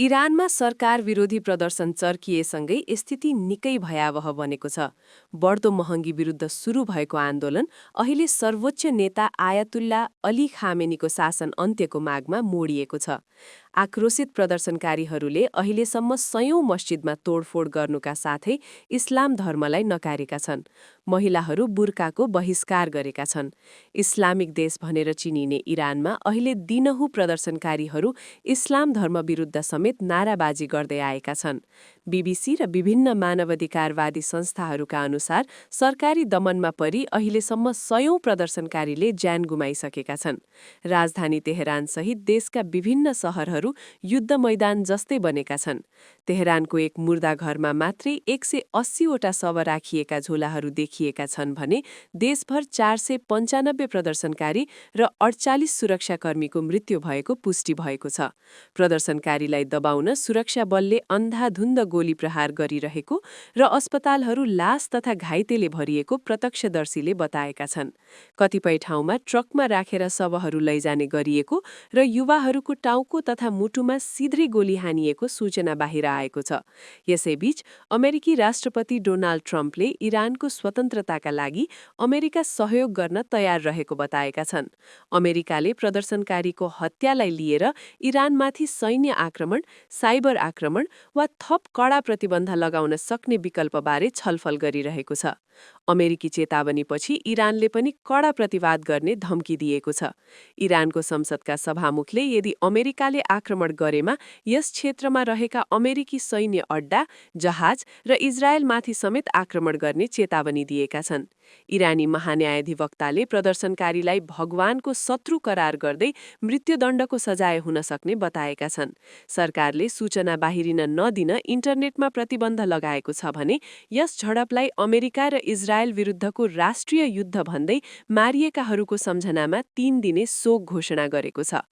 इरानमा सरकार विरोधी प्रदर्शन चर्किएसँगै स्थिति निकै भयावह बनेको छ। बढ्दो महँगी विरुद्ध सुरु भएको आन्दोलन अहिले सर्वोच्च नेता आयातुल्ला अली खामेनीको शासन अन्त्यको मागमा मोडिएको छ। आक्रोशित प्रदर्शनकारीहरूले अहिलेसम्म सयौं मस्जिदमा तोडफोड गर्नुका साथै इस्लाम धर्मलाई नकारेका छन्। महिलाहरू बुर्काको बहिष्कार गरेका छन्। इस्लामिक देश भनेर चिनिने इरानमा अहिले दिनहुँ प्रदर्शनकारीहरू इस्लाम धर्म विरुद्ध समेत नाराबाजी गर्दै आएका छन्। बीबीसी र विभिन्न मानवाधिकारवादी संस्थाहरूका अनुसार सरकारी दमनमा परि अहिलेसम्म सयौं प्रदर्शनकारीले ज्यान गुमाइसकेका छन्। राजधानी तेहरान सहित देशका विभिन्न शहरहरू युद्ध मैदान जस्तै बनेका छन्। तेहरानको एक मुर्दा घरमा मात्रै 180वटा शव राखिएका झोलाहरू देखिएका छन् भने देशभर 495 प्रदर्शनकारी र 48 सुरक्षाकर्मीको मृत्यु भएको पुष्टि भएको छ। प्रदर्शनकारीलाई दबाउन सुरक्षा बलले अन्धाधुन्द गोली प्रहार गरिरहेको र अस्पतालहरू लास तथा घाइतेले भरिएको प्रत्यक्षदर्शीले बताएका छन्। कतिपय ठाउँमा ट्रकमा राखेर शवहरू लैजाने गरिएको र युवाहरूको टाउको तथा मुटुमा सिध्री गोली हानिएको सूचना बाहिर आएको छ। यसैबीच अमेरिकी राष्ट्रपति डोनाल्ड ट्रम्पले इरानको स्वतन्त्रताका लागि अमेरिका सहयोग गर्न तयार रहेको बताएका छन्। अमेरिकाले प्रदर्शनकारीको हत्यालाई लिएर इरानमाथि सैन्य आक्रमण, साइबर आक्रमण वा थप कडा प्रतिबन्ध लगाउन सक्ने विकल्पबारे छलफल गरिरहेको छ। अमेरिकी चेतावनीपछि इरानले पनि कडा प्रतिवाद गर्ने धम्की दिएको छ। इरानको संसदका सभामुखले यदि अमेरिकाले आक्रमण गरेमा यस क्षेत्रमा रहेका अमेरिकी सैन्य अड्डा, जहाज र इजरायलमाथि समेत आक्रमण गर्ने चेतावनी दिएका छन्। इरानी महान्यायाधिवक्ताले प्रदर्शनकारीलाई भगवानको शत्रु करार गर्दै मृत्युदण्डको सजाय हुन सक्ने बताएका छन्। सरकारले सूचना बाहिरिन नदिन इन्टरनेटमा प्रतिबन्ध लगाएको छ भने यस झडपलाई अमेरिका र इजरायल विरुद्धको राष्ट्रिय युद्ध भन्दै मारिएकाहरूको सम्झनामा 3 दिने शोक घोषणा गरेको छ।